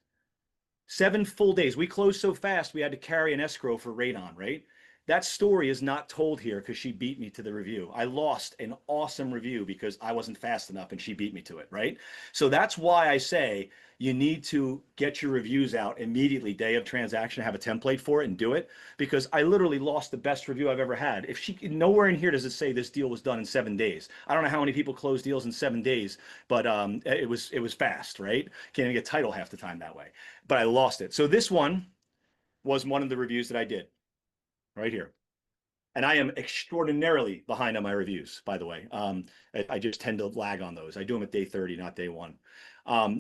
7 full days. We closed so fast, we had to carry an escrow for radon, right? That story is not told here because she beat me to the review. I lost an awesome review because I wasn't fast enough and she beat me to it, right? So that's why I say you need to get your reviews out immediately, day of transaction, have a template for it and do it, because I literally lost the best review I've ever had. If she, nowhere in here does it say this deal was done in 7 days. I don't know how many people close deals in 7 days, but it was fast, right? Can't even get title half the time that way. But I lost it. So this one was one of the reviews that I did right here. And I am extraordinarily behind on my reviews, by the way. I just tend to lag on those. I do them at day 30, not day 1.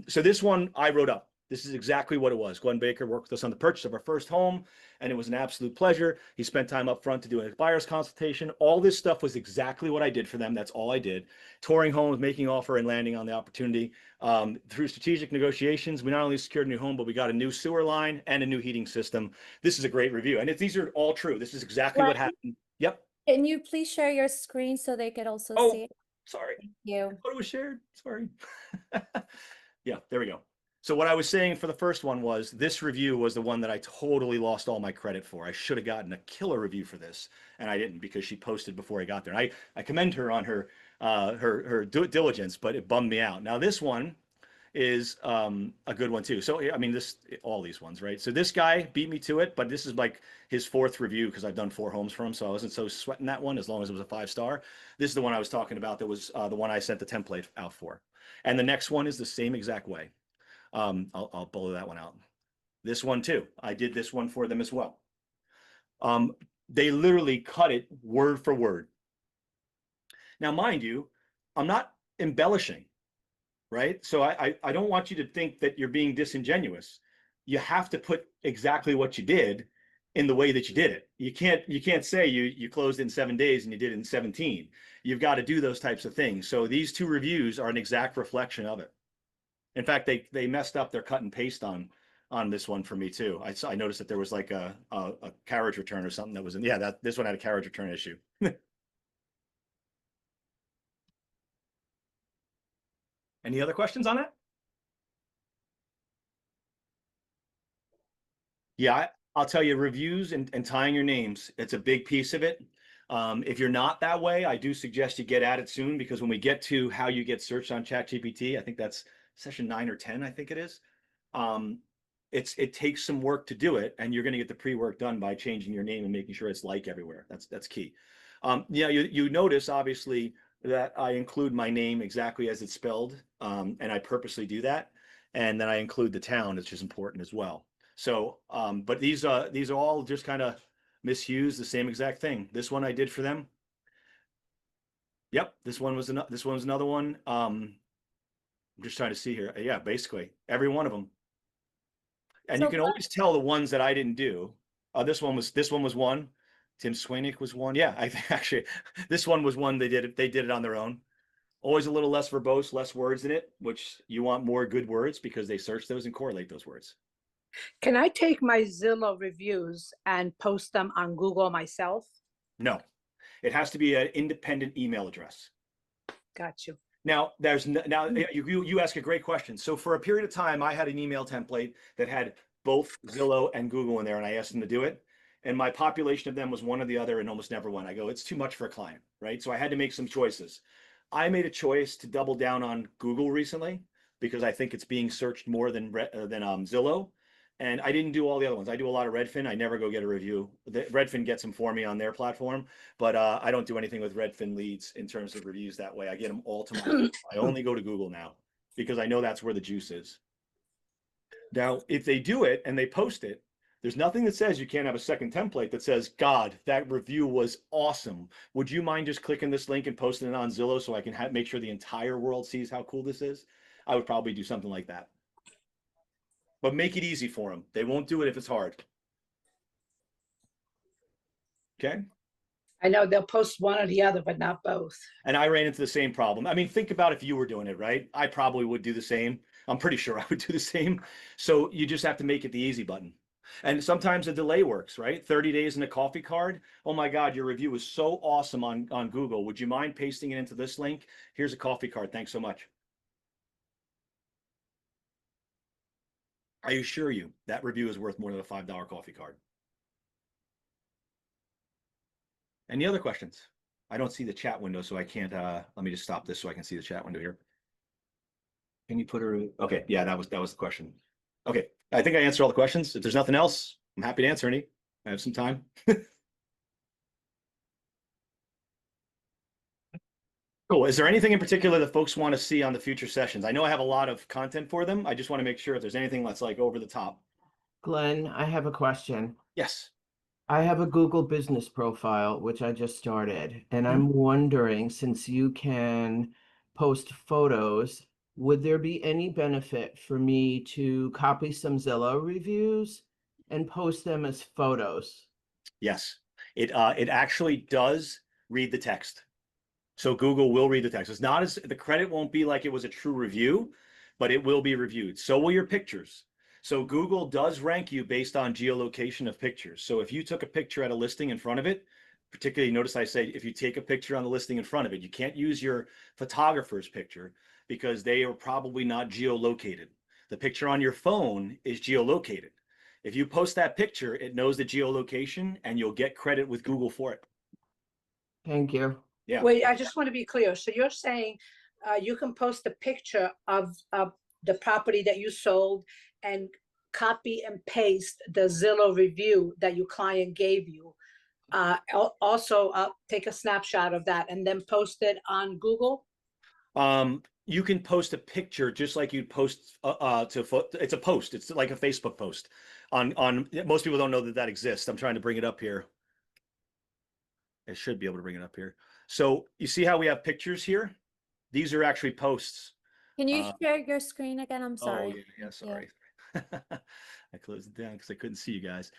So this one I wrote up. This is exactly what it was. Glenn Baker worked with us on the purchase of our first home, and it was an absolute pleasure. He spent time up front to do a buyer's consultation. All this stuff was exactly what I did for them. That's all I did. Touring homes, making offer, and landing on the opportunity. Through strategic negotiations, we not only secured a new home, but we got a new sewer line and a new heating system. This is a great review. And these are all true. This is exactly what happened. Yep. Can you please share your screen so they could also Oh, see it? sorry. Thank you. I thought it was shared. Sorry. Yeah, there we go. So what I was saying for the first one was this review was the one that I totally lost all my credit for. I should have gotten a killer review for this, and I didn't because she posted before I got there. And I commend her on her diligence, but it bummed me out. Now this one is a good one too. So I mean, all these ones, right? So this guy beat me to it, but this is like his 4th review because I've done 4 homes for him, so I wasn't so sweating that one as long as it was a 5-star. This is the one I was talking about. That was the one I sent the template out for, and the next one is the same exact way. I'll blow that one out. This one too. I did this one for them as well. They literally cut it word for word. Now, mind you, I'm not embellishing, right? So I don't want you to think that you're being disingenuous. You have to put exactly what you did in the way that you did it. You can't say you closed in 7 days and you did it in 17. You've got to do those types of things. So these 2 reviews are an exact reflection of it. In fact, they messed up their cut and paste on this one for me too. I noticed that there was like a carriage return or something that was in. Yeah, this one had a carriage return issue. Any other questions on that? Yeah, I'll tell you, reviews and tying your names, it's a big piece of it. If you're not that way, I do suggest you get at it soon, because when we get to how you get searched on ChatGPT, I think that's session 9 or 10, I think it is. It takes some work to do it, and you're going to get the pre-work done by changing your name and making sure it's like everywhere. That's key. Yeah, you notice obviously that I include my name exactly as it's spelled, and I purposely do that, and then I include the town, which is important as well. So, but these are all just kind of misused, the same exact thing. This one I did for them. Yep, this one was another one. I'm just trying to see here. Yeah, basically every one of them. And So you can always tell the ones that I didn't do. This one was one. Tim Swanick was one. Yeah, I think actually this one was one they did it on their own. Always a little less verbose, less words in it, which you want more good words because they search those and correlate those words. Can I take my Zillow reviews and post them on Google myself? No, it has to be an independent email address. Got you. Now, you ask a great question. So for a period of time, I had an email template that had both Zillow and Google in there, and I asked them to do it. And my population of them was one or the other and almost never one. I go, it's too much for a client, right? So I had to make some choices. I made a choice to double down on Google recently because I think it's being searched more than Zillow. And I didn't do all the other ones. I do a lot of Redfin. I never go get a review. Redfin gets them for me on their platform, but I don't do anything with Redfin leads in terms of reviews that way. I get them all to my, I only go to Google now because I know that's where the juice is. Now, if they do it and they post it, there's nothing that says you can't have a second template that says, God, that review was awesome. Would you mind just clicking this link and posting it on Zillow so I can make sure the entire world sees how cool this is? I would probably do something like that. But make it easy for them. They won't do it if it's hard. Okay? I know they'll post one or the other, but not both. And I ran into the same problem. I mean, think about if you were doing it, right? I probably would do the same. I'm pretty sure I would do the same. So you just have to make it the easy button. And sometimes a delay works, right? 30 days in a coffee card. Oh my God, your review was so awesome on Google. Would you mind pasting it into this link? Here's a coffee card. Thanks so much. I assure you that review is worth more than a $5 coffee card. Any other questions? I don't see the chat window, so I can't, let me just stop this so I can see the chat window here. Can you put her, okay, yeah, that was the question. Okay, I think I answered all the questions. If there's nothing else, I'm happy to answer any. I have some time. Cool. Is there anything in particular that folks want to see on the future sessions? I know I have a lot of content for them. I just want to make sure if there's anything that's like over the top. Glenn, I have a question. Yes. I have a Google business profile, which I just started, and I'm wondering, since you can post photos, would there be any benefit for me to copy some Zillow reviews and post them as photos? Yes. It actually does read the text. So Google will read the text. It's not as, the credit won't be like it was a true review, but it will be reviewed. So will your pictures. So Google does rank you based on geolocation of pictures. So if you took a picture at a listing in front of it, particularly notice I say, if you take a picture on the listing in front of it, you can't use your photographer's picture because they are probably not geolocated. The picture on your phone is geolocated. If you post that picture, it knows the geolocation and you'll get credit with Google for it. Thank you. Yeah. Wait, I just want to be clear. So you're saying you can post a picture of the property that you sold and copy and paste the Zillow review that your client gave you. Also, take a snapshot of that and then post it on Google? You can post a picture just like you'd post it's a post. It's like a Facebook post. On most people don't know that exists. I'm trying to bring it up here. I should be able to bring it up here. So you see how we have pictures here? These are actually posts. Can you share your screen again? I'm sorry. Oh, yeah, sorry. I closed it down because I couldn't see you guys.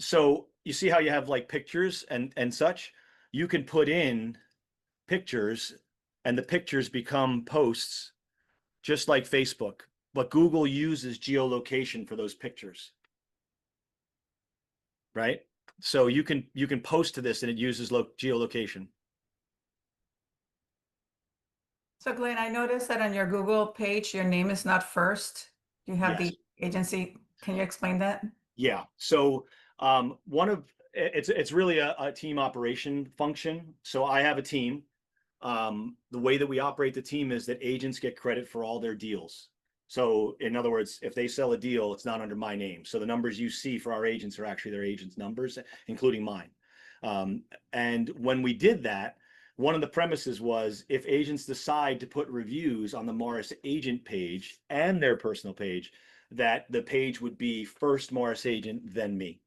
So you see how you have like pictures and such? You can put in pictures and the pictures become posts just like Facebook, but Google uses geolocation for those pictures. Right? So you can post to this and it uses geolocation. So Glenn, I noticed that on your Google page, your name is not first. You have Yes. the agency. Can you explain that? Yeah. So one of It's really a team operation function. So I have a team. The way that we operate the team is that agents get credit for all their deals. So in other words, if they sell a deal, it's not under my name. So the numbers you see for our agents are actually their agents' numbers, including mine. And when we did that, one of the premises was if agents decide to put reviews on the Morris agent page and their personal page, that the page would be first Morris agent, then me.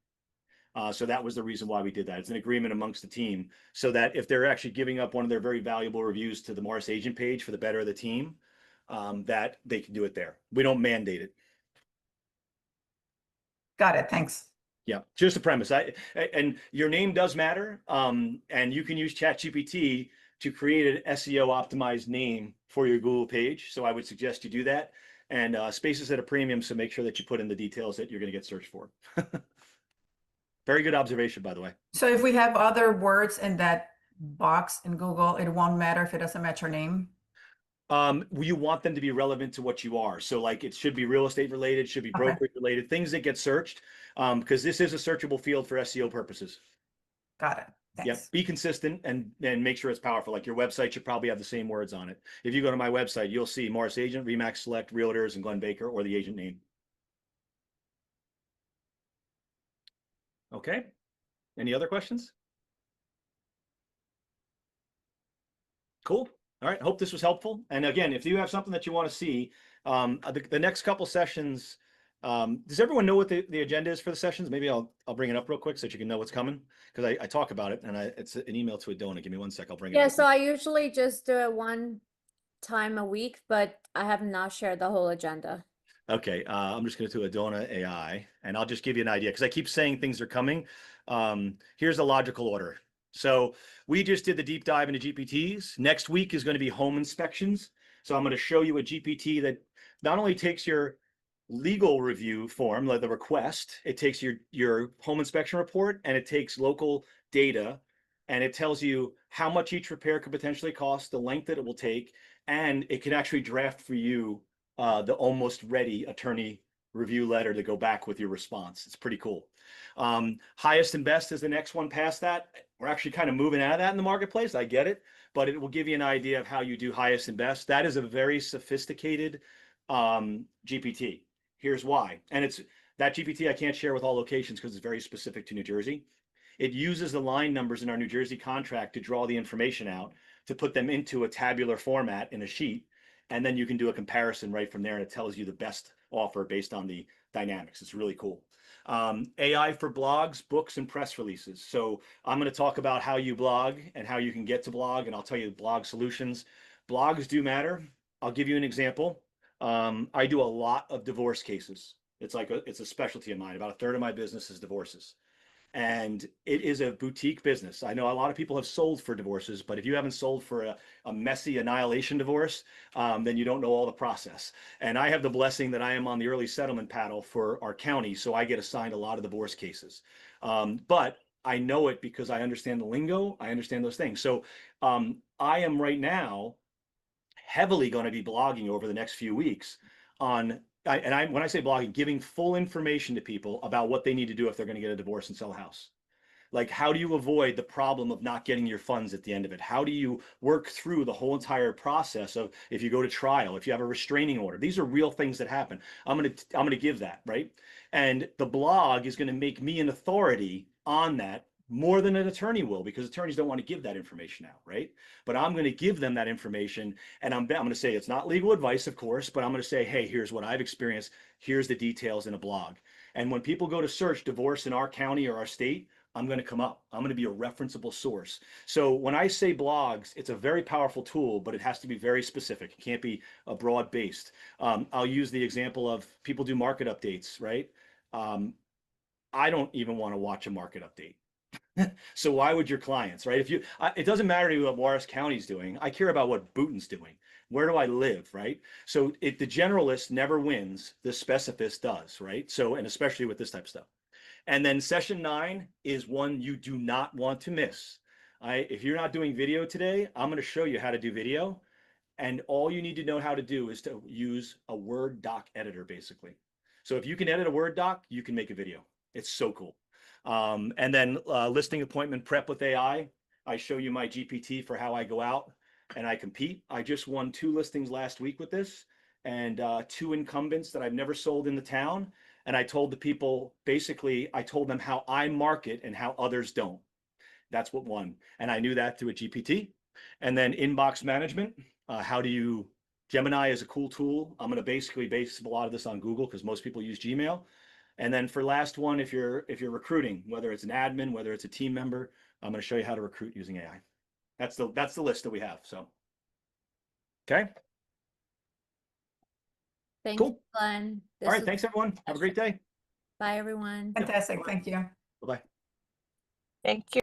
So that was the reason why we did that. It's an agreement amongst the team so that if they're actually giving up one of their very valuable reviews to the Morris agent page for the better of the team, that they can do it there. We don't mandate it. Got it. Thanks. Yeah, just a premise. And your name does matter. And you can use ChatGPT to create an SEO optimized name for your Google page. So I would suggest you do that. And space is at a premium, so make sure that you put in the details that you're going to get searched for. Very good observation, by the way. So if we have other words in that box in Google, it won't matter if it doesn't match your name? You want them to be relevant to what you are. So like it should be real estate related, should be Okay. brokerage related, things that get searched, because this is a searchable field for SEO purposes. Got it. Yep, Thanks. be consistent and make sure it's powerful. Like your website should probably have the same words on it. If you go to my website, you'll see Morris Agent, Remax Select, Realtors, and Glen Baker, or the agent name. Okay. Any other questions? Cool. All right. Hope this was helpful. And again, if you have something that you want to see, the next couple sessions, does everyone know what the agenda is for the sessions? Maybe I'll bring it up real quick so that you can know what's coming, because I talk about it and it's an email to Adona. Give me 1 sec. I'll bring it Yeah, up. so I usually just do it one time a week, but I have not shared the whole agenda. Okay, I'm just going to do Adona AI, and I'll just give you an idea because I keep saying things are coming. Here's a logical order. So we just did the deep dive into GPTs. Next week is going to be home inspections. So I'm going to show you a GPT that not only takes your legal review form, like the request, it takes your home inspection report, and it takes local data, and it tells you how much each repair could potentially cost, the length that it will take, and it can actually draft for you the almost ready attorney review letter to go back with your response. It's pretty cool. Highest and best is the next one past that. We're actually kind of moving out of that in the marketplace. I get it, but it will give you an idea of how you do highest and best. That is a very sophisticated GPT. Here's why. And it's that GPT I can't share with all locations because it's very specific to New Jersey. It uses the line numbers in our New Jersey contract to draw the information out, to put them into a tabular format in a sheet. And then you can do a comparison right from there, and it tells you the best offer based on the dynamics. It's really cool. AI for blogs, books, and press releases. So I'm going to talk about how you blog and how you can get to blog, and I'll tell you blog solutions. Blogs do matter. I'll give you an example. I do a lot of divorce cases. It's a specialty of mine. About a third of my business is divorces. And it is a boutique business. I know a lot of people have sold for divorces, but if you haven't sold for a messy annihilation divorce, then you don't know all the process. And I have the blessing that I am on the early settlement panel for our county, so I get assigned a lot of divorce cases. But I know it because I understand the lingo, I understand those things. So I am right now heavily going to be blogging over the next few weeks on when I say blogging, giving full information to people about what they need to do if they're going to get a divorce and sell a house. Like, how do you avoid the problem of not getting your funds at the end of it? How do you work through the whole entire process of if you go to trial, if you have a restraining order? These are real things that happen. I'm going to give that, right? And the blog is going to make me an authority on that more than an attorney will, because attorneys don't want to give that information out, right? But I'm going to give them that information, and I'm going to say it's not legal advice, of course, but I'm going to say, hey, here's what I've experienced. Here's the details in a blog. And when people go to search divorce in our county or our state, I'm going to come up. I'm going to be a referenceable source. So when I say blogs, it's a very powerful tool, but it has to be very specific. It can't be a broad based. I'll use the example of people do market updates, right? I don't even want to watch a market update. So why would your clients, right? It doesn't matter to me what Morris County's doing. I care about what Booton's doing. Where do I live, right? So the generalist never wins. The specialist does, right? So, and especially with this type of stuff. And then session 9 is one you do not want to miss. If you're not doing video today, I'm going to show you how to do video. And all you need to know how to do is to use a Word doc editor, basically. So if you can edit a Word doc, you can make a video. It's so cool. And then listing appointment prep with AI. I show you my GPT for how I go out and I compete. I just won 2 listings last week with this, and 2 incumbents that I've never sold in the town. And I told the people, basically, I told them how I market and how others don't. That's what won. And I knew that through a GPT. And then inbox management. How do you, Gemini is a cool tool. I'm going to basically base a lot of this on Google because most people use Gmail. And then for last one, if you're recruiting, whether it's an admin, whether it's a team member, I'm going to show you how to recruit using AI. That's the list that we have. So, okay. Thank Cool. you, Glenn. All right. This Thanks, everyone. Have a great day. Bye, everyone. Fantastic. Thank you. Bye-bye. Thank you.